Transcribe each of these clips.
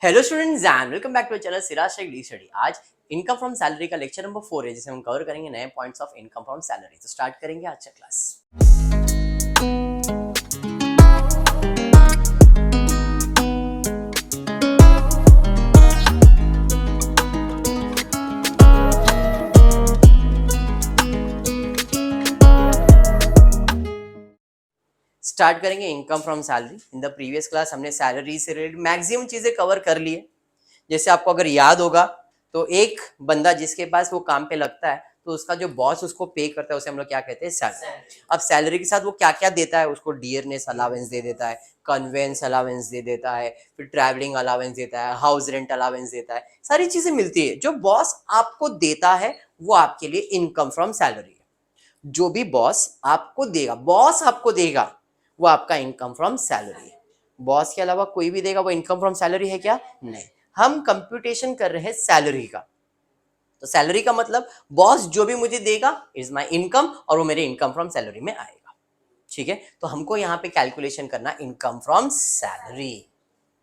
Hello students and welcome back to channel Siraj Shaikh D study. आज income from salary का lecture number 4 है, जिसे हम कवर करेंगे नए points of income from salary. तो स्टार्ट करेंगे आज का क्लास। स्टार्ट करेंगे income from salary. In the previous class हमने सैलरी से रिलेटेड मैक्सिमम चीजें कवर कर ली है। जैसे आपको अगर याद होगा तो एक बंदा जिसके पास वो काम पे लगता है तो उसका जो बॉस उसको पे करता है उसे हम लोग क्या कहते हैं, सैलरी। अब सैलरी के साथ वो क्या क्या देता है, उसको डियरनेस अलावेंस दे देता है, कन्वेंस अलावेंस दे देता है, फिर ट्रैवलिंग अलावेंस देता है, हाउस रेंट अलावेंस देता है, सारी चीजें मिलती है। जो बॉस आपको देता है वो आपके लिए इनकम फ्रॉम सैलरी है। जो भी बॉस आपको देगा वो आपका इनकम फ्रॉम सैलरी है। बॉस के अलावा कोई भी देगा वो इनकम फ्रॉम सैलरी है क्या? नहीं। हम कंप्यूटेशन कर रहे हैं सैलरी का। तो सैलरी का मतलब बॉस जो भी मुझे देगा इज माय इनकम, और वो मेरे इनकम फ्रॉम सैलरी में आएगा। ठीक है, तो हमको यहाँ पे कैलकुलेशन करना इनकम फ्रॉम सैलरी,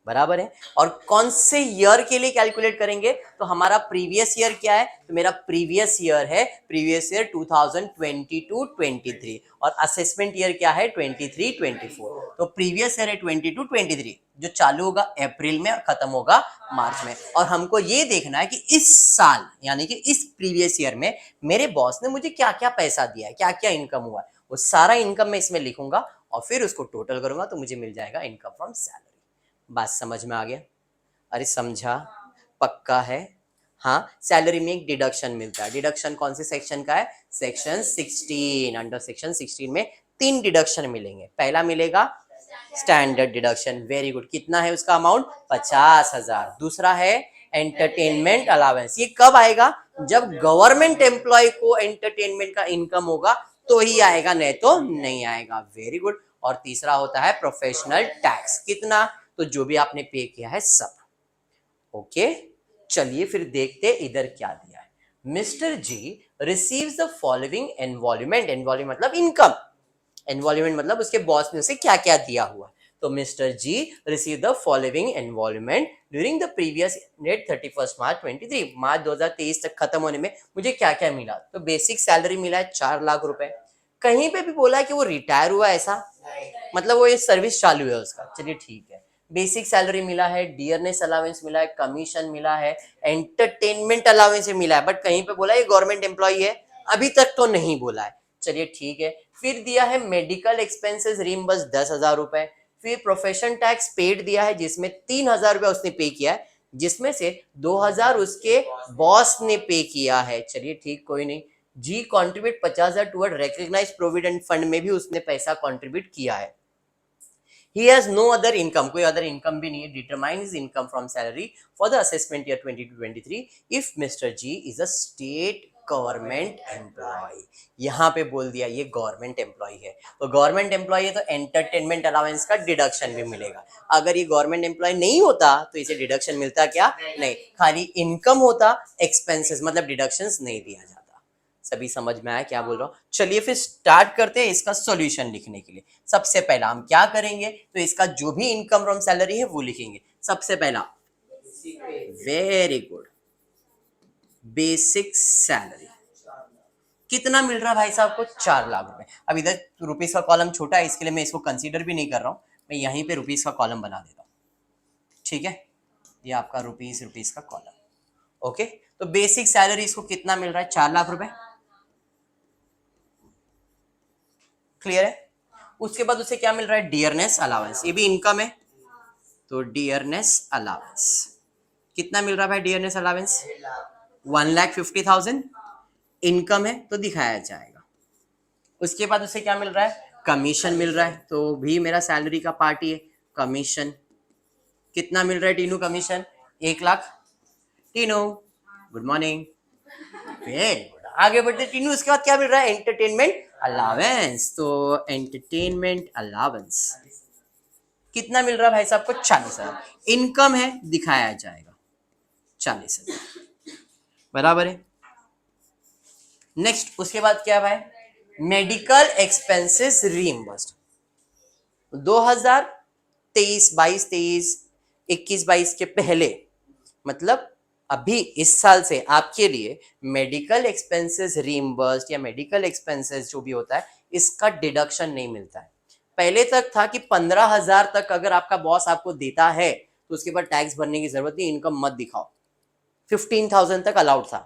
बराबर है। और कौन से ईयर के लिए कैलकुलेट करेंगे? तो हमारा प्रीवियस ईयर क्या है? तो मेरा प्रीवियस ईयर है, प्रीवियस ईयर 2022-23, और असेसमेंट ईयर क्या है? 23-24। तो प्रीवियस ईयर है 22-23, जो चालू होगा अप्रैल में और खत्म होगा मार्च में। और हमको ये देखना है कि इस साल यानी कि इस प्रीवियस ईयर में मेरे बॉस ने मुझे क्या क्या पैसा दिया है, क्या क्या इनकम हुआ है, वो सारा इनकम मैं इसमें लिखूंगा और फिर उसको टोटल करूंगा तो मुझे मिल जाएगा इनकम फ्रॉम सैलरी। बात समझ में आ गया? अरे समझा? पक्का है? हाँ, सैलरी में एक डिडक्शन मिलता है। डिडक्शन कौन से सेक्शन का है? सेक्शन 16। अंडर सेक्शन 16 में 3 डिडक्शन मिलेंगे। पहला मिलेगा स्टैंडर्ड डिडक्शन, वेरी गुड। कितना है उसका अमाउंट? 50,000। दूसरा है एंटरटेनमेंट अलावेंस। ये कब आएगा? जब गवर्नमेंट एम्प्लॉय को एंटरटेनमेंट का इनकम होगा तो ही आएगा, नहीं तो नहीं आएगा। Very good. और तीसरा होता है प्रोफेशनल टैक्स। कितना? तो जो भी आपने पे किया है सब। ओके, चलिए फिर देखते इधर क्या दिया है। Mister G receives the following emolument. Emolument मतलब इनकम, एनवॉल्यूमेंट मतलब उसके बॉस ने उसे क्या क्या दिया हुआ। तो mister G receive the following emolument during the previous date 31 March 23। मार्च 2023 तक खत्म होने में मुझे क्या क्या मिला? तो बेसिक सैलरी मिला है 4 लाख रुपए। कहीं पे भी बोला है कि वो रिटायर हुआ ऐसा? मतलब वो ये सर्विस चालू है उसका। चलिए ठीक है। बेसिक सैलरी मिला है, डियरनेस अलावेंस मिला है, कमीशन मिला है, एंटरटेनमेंट अलावेंस मिला है, बट कहीं पे बोला ये गवर्नमेंट एम्प्लॉय है? अभी तक तो नहीं बोला है। चलिए ठीक है। फिर दिया है मेडिकल एक्सपेंसेस रिम्बर्स 10,000 रुपए। फिर प्रोफेशन टैक्स पेड दिया है जिसमें 3,000 रुपए उसने पे किया है, जिसमें से 2,000 उसके बॉस ने पे किया है। चलिए ठीक, कोई नहीं। G contribute 50,000 toward recognised provident fund में भी उसने पैसा कॉन्ट्रीब्यूट किया है। He has no other income, कोई अदर इनकम भी नहीं है। Determine his income from salary for the assessment year 22-23 if Mr. G is a state government employ. यहाँ पे बोल दिया ये गवर्नमेंट एम्प्लॉय है, तो गवर्नमेंट एम्प्लॉय है तो एंटरटेनमेंट अलाउंस का डिडक्शन भी मिलेगा। अगर ये गवर्नमेंट एम्प्लॉय नहीं होता तो इसे डिडक्शन मिलता क्या? नहीं, खाली इनकम होता, एक्सपेंसेस मतलब डिडक्शंस नहीं दिया जाता। सभी समझ में आया क्या बोल रहा हूँ? चलिए फिर स्टार्ट करते हैं इसका सॉल्यूशन लिखने के लिए। सबसे पहला हम क्या करेंगे? तो इसका जो भी इनकम फ्रॉम सैलरी है वो लिखेंगे। सबसे पहला, वेरी गुड, बेसिक सैलरी। कितना मिल रहा है भाई साहब को? 4 लाख रुपए। अब इधर रुपीस का कॉलम छोटा है, इसके लिए मैं इसको कंसीडर भी नहीं कर रहा हूँ। मैं यहीं पे रुपीस का कॉलम बना देता हूँ। ठीक है, ये आपका रुपीस का कॉलम। ओके, तो बेसिक सैलरी इसको कितना मिल रहा है? 4 लाख रुपए। क्लियर है? उसके बाद उसे क्या मिल रहा है? Dearness allowance. ये भी इनकम है, तो डियरनेस अलावेंस कितना मिल रहा है भाई? डियरनेस अलावेंस 1,50,000 इनकम है तो दिखाया जाएगा। उसके बाद उसे क्या मिल रहा है? कमीशन मिल रहा है, तो भी मेरा सैलरी का पार्ट ही है। कमीशन कितना मिल रहा है Tinu? Commission 1 lakh. Tinu good morning. Very good, आगे बढ़ते टीनू। उसके बाद क्या मिल रहा है? Entertainment allowance. तो एंटरटेनमेंट अलावेंस कितना मिल रहा है भाई साहब को? 40,000 इनकम है, दिखाया जाएगा 40,000, बराबर है। नेक्स्ट उसके बाद क्या है भाई? मेडिकल एक्सपेंसेस रीइंबर्स्ड 2023, 22, 23 21-22 के पहले, मतलब अभी इस साल से आपके लिए मेडिकल एक्सपेंसेस रीइंबर्स्ड या मेडिकल एक्सपेंसेस जो भी होता है इसका डिडक्शन नहीं मिलता है। पहले तक था कि 15,000 तक अगर आपका बॉस आपको देता है तो उसके बाद टैक्स भरने की जरूरत नहीं, इनकम मत दिखाओ। 15,000 तक अलाउड था,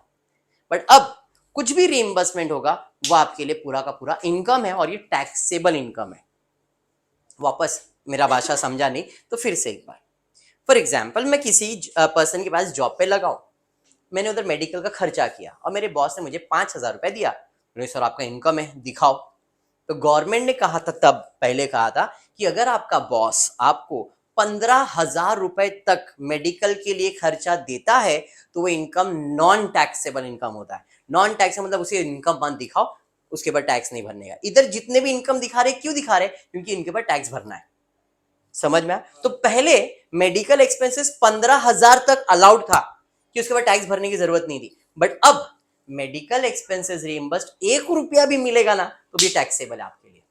बट अब कुछ भी रीइंबर्समेंट होगा वो आपके लिए पूरा का पूरा इनकम है और ये टैक्सेबल इनकम है। वापस मेरा भाषा समझा नहीं तो फिर से एक बार, फॉर एग्जाम्पल मैं किसी पर्सन के पास जॉब पे लगाऊं, मैंने उधर मेडिकल का खर्चा किया और मेरे बॉस ने मुझे 5,000 रुपए दिया, मैंने सर आपका इनकम है दिखाओ। तो गवर्नमेंट ने कहा था, तब पहले कहा था कि अगर आपका बॉस आपको 15,000 रुपए तक मेडिकल के लिए खर्चा देता है तो वो इनकम नॉन टैक्सेबल इनकम होता है। नॉन टैक्सेबल मतलब उसे इनकम मत दिखाओ, उसके बाद टैक्स नहीं भरने का। इधर जितने भी इनकम दिखा रहे क्यों दिखा रहे, क्योंकि इनके ऊपर टैक्स भरना है। समझ में आया? तो पहले मेडिकल एक्सपेंसेस 15,000 तक अलाउड था कि उसके बाद टैक्स भरने की जरूरत नहीं थी, बट अब मेडिकल एक्सपेंसेस रीइंबर्स्ड 1 रुपया भी मिलेगा ना तो भी टैक्सेबल है आपके लिए।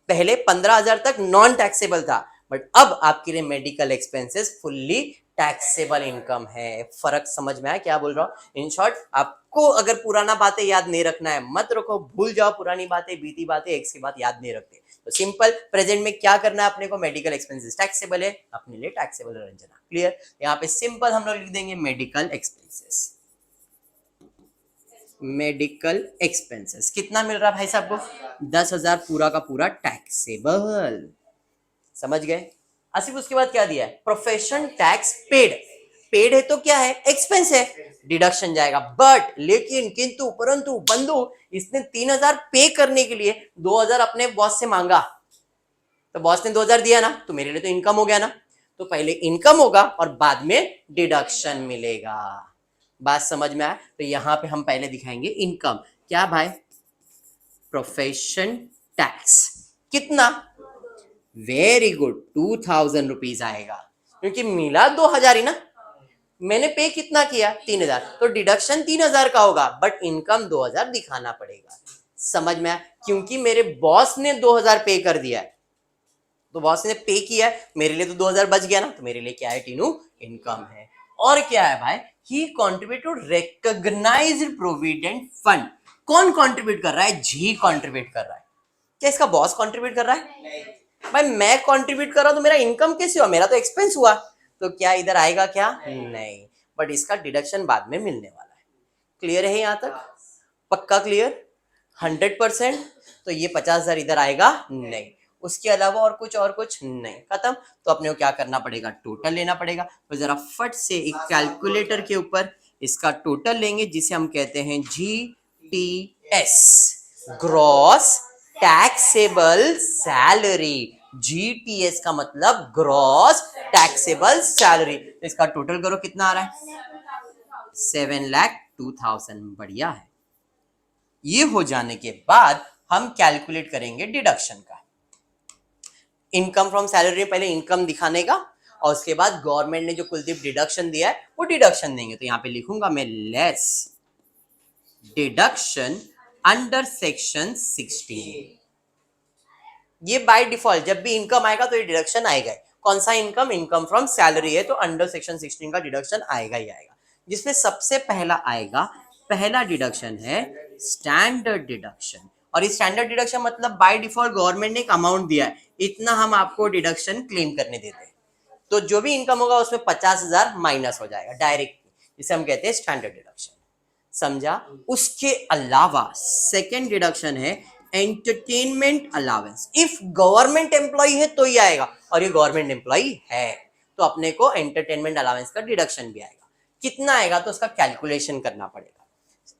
पहले 15,000 तक नॉन टैक्सेबल था, बट अब आपके लिए medical expenses fully taxable income है। फर्क समझ में आया क्या बोल रहा हूं? इन शॉर्ट, आपको अगर पुराना बातें याद नहीं रखना है मत रखो, भूल जाओ पुरानी बातें, बीती बातें, एक सी बात याद नहीं रखते। तो सिंपल प्रेजेंट में क्या करना है अपने को, मेडिकल एक्सपेंसेस टैक्सेबल है, अपने लिए टैक्सेबल है। रंजना क्लियर? यहाँ पे सिंपल हम लोग लिख देंगे मेडिकल एक्सपेंसेस। मेडिकल एक्सपेंसेस कितना मिल रहा है भाई साहब को? 10,000 पूरा का पूरा टैक्सेबल। समझ गए? आसिफ उसके बाद क्या दिया है? Profession tax paid. पेड है तो क्या है? एक्सपेंस है, डिडक्शन जाएगा। बट लेकिन किंतु परंतु बंधु, इसने 3,000 पे करने के लिए 2,000 अपने बॉस से मांगा, तो बॉस ने 2,000 दिया ना, तो मेरे लिए तो इनकम हो गया ना। तो पहले इनकम होगा और बाद में डिडक्शन मिलेगा। बात समझ में आया? तो यहां पे हम पहले दिखाएंगे इनकम। क्या भाई? प्रोफेशन टैक्स कितना? वेरी गुड, 2,000 रुपीज आएगा, क्योंकि मिला 2,000 ही ना। मैंने पे कितना किया? 3,000, तो डिडक्शन 3,000 का होगा, बट इनकम 2,000 दिखाना पड़ेगा। समझ में आया? क्योंकि मेरे बॉस ने 2,000 पे कर दिया है, तो बॉस ने पे किया है, मेरे लिए तो 2,000 बच गया ना, तो मेरे लिए क्या है टीनू? इनकम है। और क्या है भाई? He contribute to recognised provident fund. कौन कॉन्ट्रीब्यूट कर रहा है? जी कॉन्ट्रीब्यूट कर रहा है। क्या इसका बॉस कॉन्ट्रीब्यूट कर रहा है? भाई मैं कंट्रीब्यूट कर रहा हूं तो मेरा इनकम कैसे हुआ? मेरा तो एक्सपेंस हुआ, तो क्या इधर आएगा क्या? नहीं, बट इसका डिडक्शन बाद में मिलने वाला है। क्लियर है यहां तक? पक्का क्लियर? 100%। तो ये 50,000 इधर आएगा नहीं, उसके अलावा और कुछ नहीं, खत्म। तो अपने को क्या करना पड़ेगा? टोटल लेना पड़ेगा। तो जरा फट से एक कैलकुलेटर के ऊपर इसका टोटल लेंगे, जिसे हम कहते हैं GTS, gross taxable salary. GTS का मतलब ग्रॉस टैक्सेबल सैलरी। तो इसका टोटल करो, कितना आ रहा है? 7,02,000। बढ़िया है। ये हो जाने के बाद हम कैलकुलेट करेंगे डिडक्शन का। इनकम फ्रॉम सैलरी, पहले इनकम दिखाने का, और उसके बाद गवर्नमेंट ने जो कुलदीप डिडक्शन दिया है वो डिडक्शन देंगे। तो यहां पे लिखूंगा मैं लेस डिडक्शन अंडर सेक्शन 16। ये बाय डिफॉल्ट जब भी इनकम आएगा तो ये डिडक्शन आएगा। कौन सा इनकम? इनकम फ्रॉम सैलरी है, तो अंडर सेक्शन 16 का डिडक्शन आएगा ही आएगा। जिसमें सबसे पहला आएगा, पहला डिडक्शन है स्टैंडर्ड डिडक्शन। और इस स्टैंडर्ड डिडक्शन मतलब बाय डिफॉल्ट गवर्नमेंट ने एक अमाउंट दिया है, इतना हम आपको डिडक्शन क्लेम करने देते हैं। तो जो भी इनकम होगा उसमें 50,000 माइनस हो जाएगा डायरेक्ट, जिसे हम कहते हैं स्टैंडर्ड डिडक्शन। समझा? उसके अलावा सेकेंड डिडक्शन है entertainment allowance. If government employ है तो ही आएगा, और ये गवर्नमेंट एम्प्लॉय है तो अपने को एंटरटेनमेंट अलाउंस का डिडक्शन भी आएगा। कितना आएगा तो उसका कैलकुलेशन करना पड़ेगा।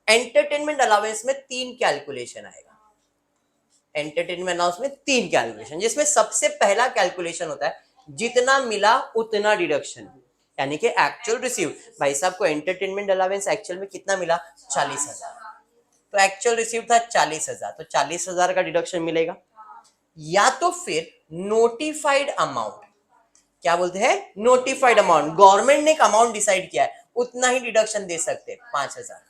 एंटरटेनमेंट अलाउंस में 3 कैलकुलेशन आएगा। एंटरटेनमेंट अलाउंस में 3 कैलकुलेशन, जिसमें सबसे पहला कैलकुलेशन होता है जितना मिला उतना डिडक्शन, यानी कि एक्चुअल रिसीव। भाई साहब को एंटरटेनमेंट अलाउंस एक्चुअल में कितना मिला? 40,000। तो एक्चुअल रिसीव था 40,000, तो 40,000 का डिडक्शन मिलेगा। या तो फिर नोटिफाइड अमाउंट, क्या बोलते हैं? Notified amount. गवर्नमेंट ने एक अमाउंट डिसाइड किया है, उतना ही डिडक्शन दे सकते, 5,000।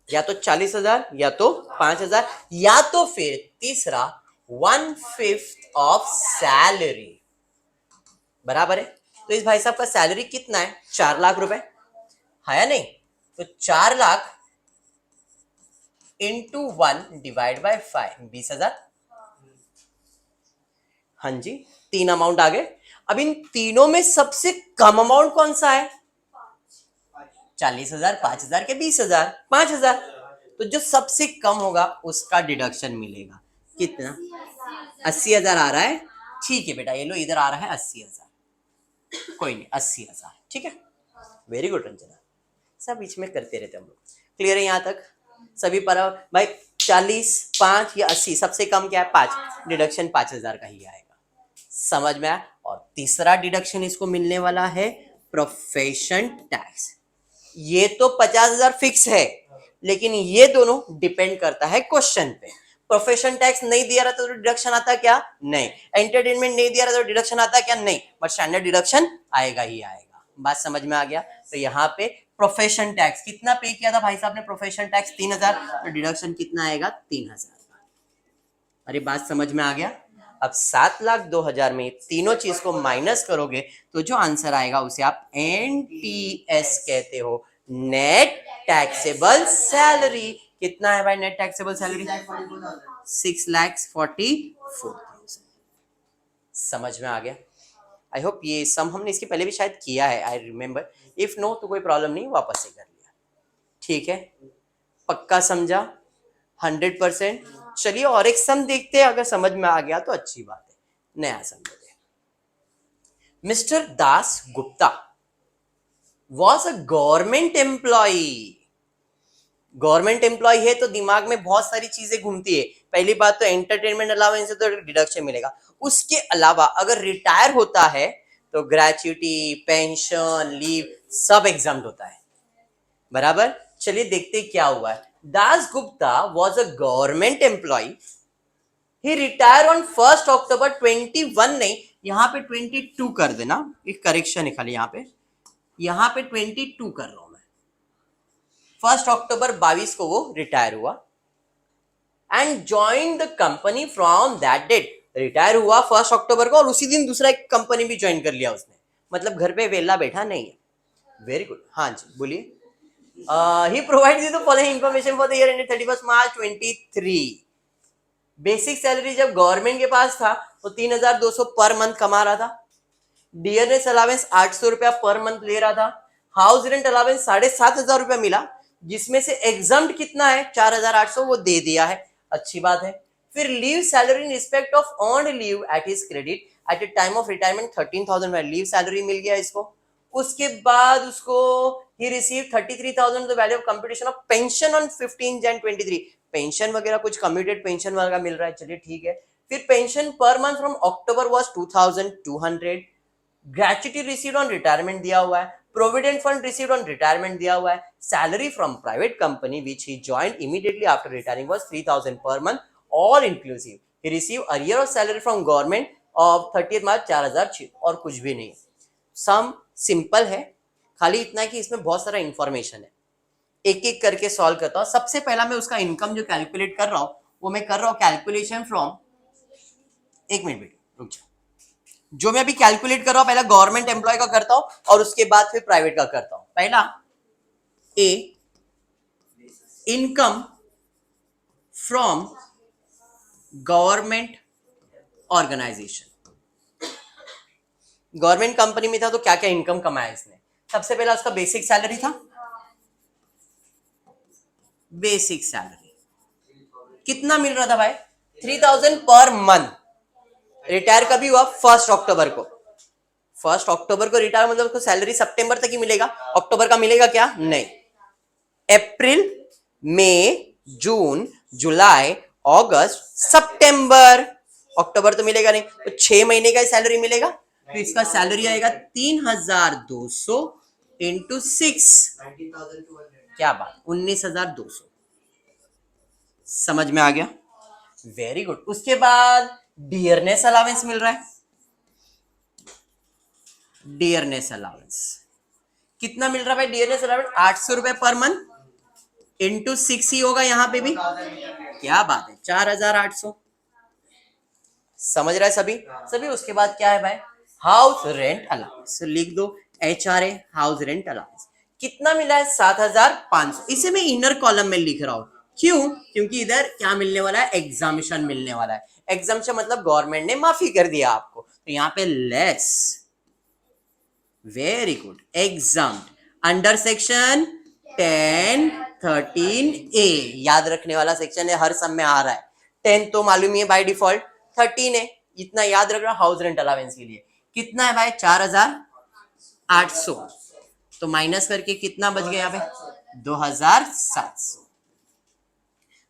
या तो 40,000 या तो 5,000, या तो फिर तीसरा 1/5 ऑफ सैलरी। बराबर है। तो इस भाई साहब का सैलरी कितना है? 4 लाख रुपए है या नहीं? तो 4 लाख इंटू 1/5 20,000। हाँ जी, 3 अमाउंट आ गए। अब इन तीनों में सबसे कम अमाउंट कौन सा है? 40,000, 5,000 के 20,000, 5,000। तो जो सबसे कम होगा उसका डिडक्शन मिलेगा। कितना? 80,000 आ रहा है। ठीक है बेटा, ये लो इधर आ रहा है 80,000। कोई नहीं, 80,000 ठीक है। वेरी गुड रंजना, सब बीच में करते रहते हम लोग। क्लियर है यहाँ तक सभी पर? भाई 40, 5 या 80, सबसे कम क्या है? 5। डिडक्शन 5,000 का ही आएगा। समझ में आया? और तीसरा डिडक्शन इसको मिलने वाला है प्रोफेशन टैक्स। ये तो 50,000 फिक्स है, लेकिन ये दोनों डिपेंड करता है क्वेश्चन पे। प्रोफेशन टैक्स नहीं दिया रहता तो डिडक्शन आता क्या? नहीं। एंटरटेनमेंट नहीं दिया रहता तो डिडक्शन आता क्या? नहीं। बट स्टैंडर्ड डिडक्शन आएगा ही आएगा। बात समझ में आ गया? तो यहाँ पे प्रोफेशन टैक्स कितना पे किया था भाई साहब ने? प्रोफेशन टैक्स 3,000, तो डिडक्शन कितना आएगा? 3,000। अरे बात समझ में आ गया? अब 7,02,000 में तीनों चीज को माइनस करोगे तो जो आंसर आएगा उसे आप NTS कहते हो, नेट टैक्सेबल सैलरी। कितना है भाई नेट टैक्सेबल सैलरी? 6,44,000। समझ में आ गया? आई होप ये सम हमने इसके पहले भी शायद किया है, आई रिमेम्बर। इफ नो तो कोई प्रॉब्लम नहीं, वापस से कर लिया। ठीक है, पक्का समझा? 100%। चलिए और एक सम देखते हैं, अगर समझ में आ गया तो अच्छी बात है, नया सम देते हैं। Mister Das Gupta was a government employee. Government employ है तो दिमाग में बहुत सारी चीजें घूमती है। पहली बात तो एंटरटेनमेंट अलाउंस से तो डिडक्शन मिलेगा। उसके अलावा अगर रिटायर होता है तो ग्रेच्युटी, पेंशन, लीव सब एग्जाम्प्ट होता है। बराबर। चलिए देखते क्या हुआ है। Das Gupta was a government employee. He retire on 1 October 21, नहीं यहाँ पे 22 कर देना, एक करेक्शन है खाली यहाँ पे 22 कर रहा हूं मैं। 1 अक्टूबर 22 को वो रिटायर हुआ and join the company from that date. Retire हुआ 1 अक्टूबर को और उसी दिन दूसरा एक कंपनी भी ज्वाइन कर लिया उसने, मतलब घर पे वेला बैठा नहीं है। Very good. हाँ जी बोलिए। he provides you the following information for the year ended 31st March 23। Basic salary जब गवर्नमेंट के पास था तो 3,200 पर मंथ कमा रहा था। डियरनेस अलावेंस 800 रुपया पर मंथ ले रहा था। हाउस रेंट अलावेंस 7,500 रुपया मिला, जिसमें से एग्जाम्प्ट कितना है? 4,800 वो दे दिया है, अच्छी बात है। फिर leave salary in respect of earned leave at his credit at a time of retirement 13,000 leave salary मिल गया इसको। उसके बाद उसको he received 33,000 the value of computation of pension on 15 Jan 23। Pension वगैरह कुछ कम्यूटेड पेंशन वगैरह मिल रहा है, चलिए ठीक है। फिर pension per month from October was 2,200। Gratuity received on retirement दिया हुआ है। Provident fund received on retirement दिया हुआ है। Salary from private company which he joined immediately after retiring was 3,000 per month all inclusive. He receive arrear of salary from government of 30 मार्च 4,006 और कुछ भी नहीं। सम सिंपल है, खाली इतना है कि इसमें बहुत सारा इंफॉर्मेशन है। एक एक करके सॉल्व करता हूं। सबसे पहला मैं उसका इनकम जो कैलकुलेट कर रहा हूं वो मैं कर रहा हूं कैलकुलेशन फ्रॉम, एक मिनट बेटा रुक जाओ। जो मैं अभी कैलकुलेट कर रहा हूं पहला गवर्नमेंट एम्प्लॉय का करता हूं और उसके बाद फिर प्राइवेट का करता हूं। पहला A, income from government organisation. Government company में था तो क्या क्या इनकम कमाया इसने? सबसे पहला उसका बेसिक सैलरी था। बेसिक सैलरी कितना मिल रहा था भाई? 3,000 पर मंथ। रिटायर कभी हुआ? 1 अक्टूबर को। 1 अक्टूबर को रिटायर मतलब उसको सैलरी सितंबर तक ही मिलेगा, अक्टूबर का मिलेगा क्या? नहीं। अप्रैल, मई, जून, जुलाई, अगस्त, सितंबर, अक्टूबर तो मिलेगा नहीं, तो 6 महीने का सैलरी मिलेगा। तो इसका सैलरी आएगा 3,200 इंटू 6, क्या बात, 19,200। समझ में आ गया? Very good. उसके बाद डियरनेस अलावेंस मिल रहा है। डियरनेस अलावेंस कितना मिल रहा है भाई? डियरनेस अलावेंस 800 रुपए पर मंथ इंटू 6 ही होगा यहाँ पे भी, क्या बात है, 4,800। समझ रहा है सभी? सभी। उसके बाद क्या है भाई? हाउस रेंट अलाउंस, लिख दो HRA हाउस रेंट अलाउंस। कितना मिला है? 7,500। इसे मैं इनर कॉलम में लिख रहा हूं, क्यों? क्योंकि इधर क्या मिलने वाला है? एग्जामिशन मिलने वाला है। एग्जामिशन मतलब गवर्नमेंट ने माफी कर दिया आपको, तो यहाँ पे less, very good, exam under section 10(13)A। याद रखने वाला सेक्शन है, हर सब में आ रहा है। 10 तो मालूम ही है बाय डिफॉल्ट, 13 है, इतना याद रख रहा हाउस रेंट अलावेंस के लिए। कितना है भाई? 4,800। तो माइनस करके कितना बच गया यहाँ पे? 2,700।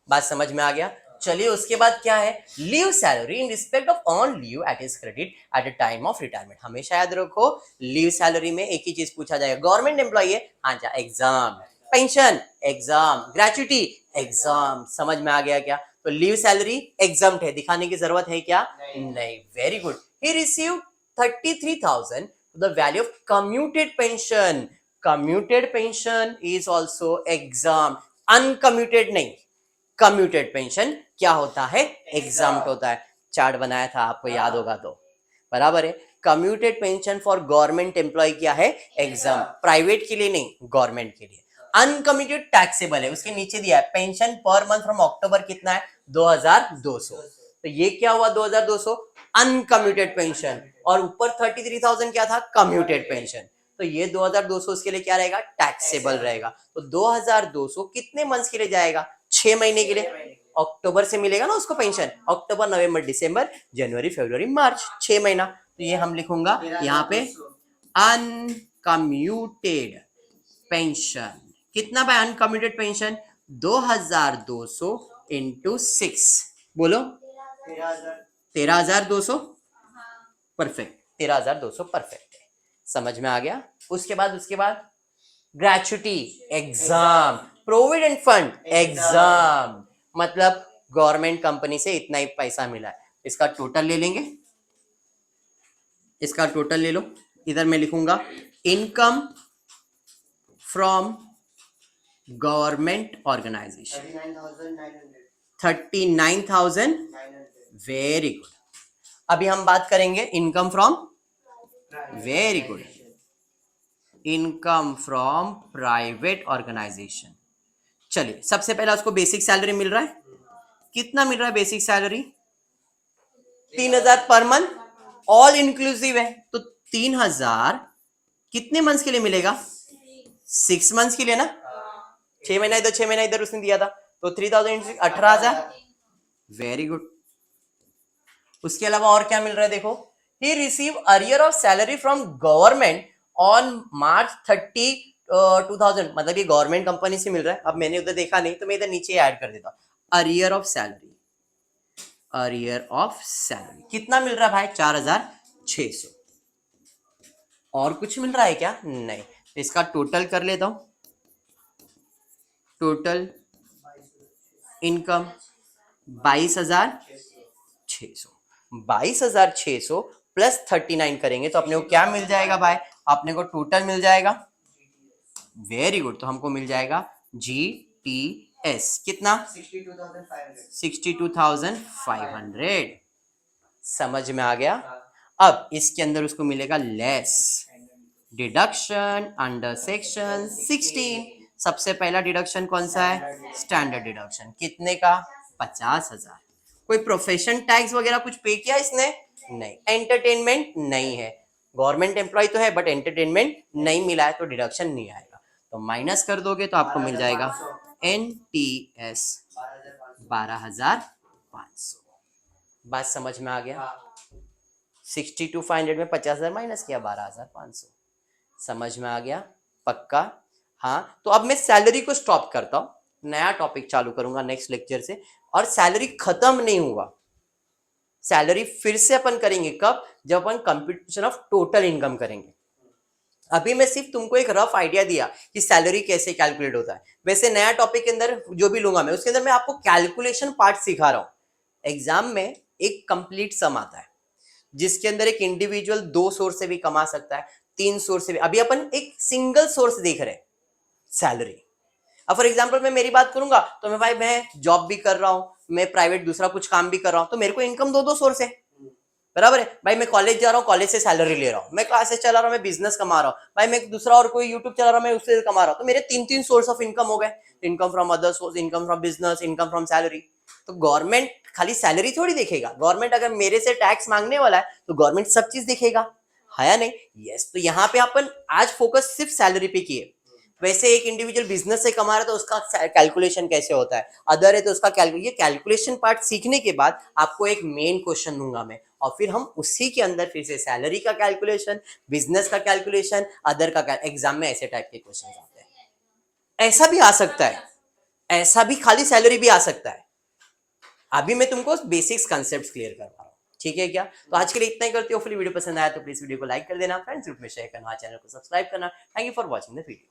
बात समझ में आ गया? चलिए उसके बाद क्या है? Leave salary in respect of earn leave at is credit at the time of retirement. हमेशा याद रखो, लीव सैलरी में एक ही चीज पूछा जाएगा। गवर्नमेंट एम्प्लॉय है, हाँ जा exam, pension exam, gratuity exam. समझ में आ गया क्या? तो लीव सैलरी एग्जाम है, दिखाने की जरूरत है क्या? नहीं। Very good. He receive 33,000 the value of commuted pension. Commuted pension is also exam, uncommuted नहीं। कम्यूटेड पेंशन क्या होता है? एग्जाम्प्ट होता है। चार्ट बनाया था, आपको याद होगा तो, बराबर है। Commuted pension for government employ क्या है? एग्जाम, प्राइवेट के लिए नहीं, गवर्नमेंट के लिए। अनकम्यूटेड टैक्सेबल है, उसके नीचे दिया है pension per month from October कितना है? 2,200। तो ये क्या हुआ? 2,200 अनकम्यूटेड पेंशन, और ऊपर 33,000 क्या था? Commuted pension. तो ये 2,200 उसके लिए क्या रहेगा? टैक्सेबल रहेगा। तो 2,200 कितने मंथ्स के लिए जाएगा? 6 महीने के लिए। अक्टूबर से मिलेगा ना उसको पेंशन, अक्टूबर नवंबर दिसंबर जनवरी फरवरी मार्च, 6 महीना। तो ये हम लिखूंगा यहाँ पे अनकम्यूटेड पेंशन। कितना भाई अनकम्यूटेड पेंशन? 2,200 इंटू 6, बोलो 13,200। परफेक्ट, 13,200 परफेक्ट है। समझ में आ गया? उसके बाद gratuity exam, provident fund exam, मतलब गवर्नमेंट कंपनी से इतना ही पैसा मिला है, इसका टोटल ले लेंगे। इसका टोटल ले लो, इधर मैं लिखूंगा income from government organisation 39,000। Very good. अभी हम बात करेंगे income from, very good, income from private organisation. चलिए सबसे पहला उसको बेसिक सैलरी मिल रहा है। कितना मिल रहा है basic salary? 3,000 per month, all inclusive है। तो 3,000 कितने मंथ्स के लिए मिलेगा? 6 मंथ्स के लिए ना। 6 महीना इधर 6 महीना इधर उसने दिया था, तो 3,000 18,000। Very good. उसके अलावा और क्या मिल रहा है देखो, ही receive arrear of salary from government on March 30, 2000। मतलब ये गवर्नमेंट कंपनी से मिल रहा है। अब मैंने उधर देखा नहीं तो मैं इधर नीचे ऐड कर देता हूं, arrear of salary. Arrear of salary कितना मिल रहा है भाई? 4,600। और कुछ मिल रहा है क्या? नहीं। तो इसका टोटल कर लेता हूं, टोटल इनकम 22,600। 22,600 प्लस 39 करेंगे तो अपने को क्या मिल जाएगा भाई? अपने को टोटल मिल जाएगा, वेरी गुड, तो हमको मिल जाएगा GTS कितना? 62,500। समझ में आ गया? अब इसके अंदर उसको मिलेगा लेस डिडक्शन अंडर सेक्शन 16। सबसे पहला डिडक्शन कौन सा है? Standard deduction. कितने का? 50,000। कोई प्रोफेशन टैक्स वगैरह कुछ पे किया इसने? नहीं। एंटरटेनमेंट नहीं है, गवर्नमेंट एम्प्लॉय तो है बट एंटरटेनमेंट नहीं मिला है, तो डिडक्शन नहीं आएगा। तो माइनस कर दोगे तो आपको मिल जाएगा NTS 12,500। बात समझ में आ गया? 62,500 में 50,000 माइनस किया, 12,500। समझ में आ गया? पक्का? हाँ। तो अब मैं सैलरी को स्टॉप करता हूं, नया टॉपिक चालू करूंगा नेक्स्ट लेक्चर से। और सैलरी खत्म नहीं हुआ, सैलरी फिर से अपन करेंगे कब? जब अपन कंप्यूटेशन ऑफ टोटल इनकम करेंगे। अभी मैं सिर्फ तुमको एक रफ आइडिया दिया कि सैलरी कैसे कैलकुलेट होता है। वैसे नया टॉपिक के अंदर जो भी लूंगा मैं, उसके अंदर मैं आपको कैलकुलेशन पार्ट सिखा रहा हूं। एग्जाम में एक कंप्लीट सम आता है जिसके अंदर एक इंडिविजुअल 2 सोर्स से भी कमा सकता है, 3 सोर्स से भी। अभी अपन एक सिंगल सोर्स देख रहे हैं, सैलरी। अब फॉर एग्जाम्पल मैं मेरी बात करूंगा तो मैं भाई मैं जॉब भी कर रहा हूं, मैं प्राइवेट दूसरा कुछ काम भी कर रहा हूं, तो मेरे को इनकम 2 सोर्स है। बराबर है भाई। मैं कॉलेज जा रहा हूँ, कॉलेज से सैलरी ले रहा हूँ, मैं क्लासेस चला रहा हूँ, मैं बिजनेस कमा रहा हूँ भाई, मैं दूसरा और कोई यूट्यूब चला रहा हूँ, मैं उससे कमा रहा हूँ, तो मेरे 3 सोर्स ऑफ इनकम हो गए। Income from other source, income from business, income from salary. तो गवर्नमेंट खाली सैलरी थोड़ी देखेगा, गवर्नमेंट अगर मेरे से टैक्स मांगने वाला है तो गवर्नमेंट सब चीज देखेगा, है या नहीं? यस। तो यहाँ पे अपन आज फोकस सिर्फ सैलरी पे किए। वैसे एक इंडिविजुअल बिजनेस से कमा रहा है तो उसका कैलकुलेशन कैसे होता है, अदर है तो उसका ये कैलकुलेशन पार्ट सीखने के बाद आपको एक मेन क्वेश्चन दूंगा मैं, और फिर हम उसी के अंदर फिर से सैलरी का कैलकुलेशन, बिजनेस का कैलकुलेशन, अदर का एग्जाम में ऐसे टाइप के क्वेश्चन आते हैं। ऐसा भी आ सकता है, ऐसा भी खाली सैलरी भी आ सकता है। अभी मैं तुमको बेसिक्स कंसेप्ट क्लियर कर रहा हूँ, ठीक है क्या? तो आज के लिए इतना ही करते हो। वीडियो पसंद आया तो प्लीज वीडियो को लाइक कर देना, फ्रेंड्स ग्रुप में शेयर करना, चैनल को सब्सक्राइब करना। Thank you for watching the video.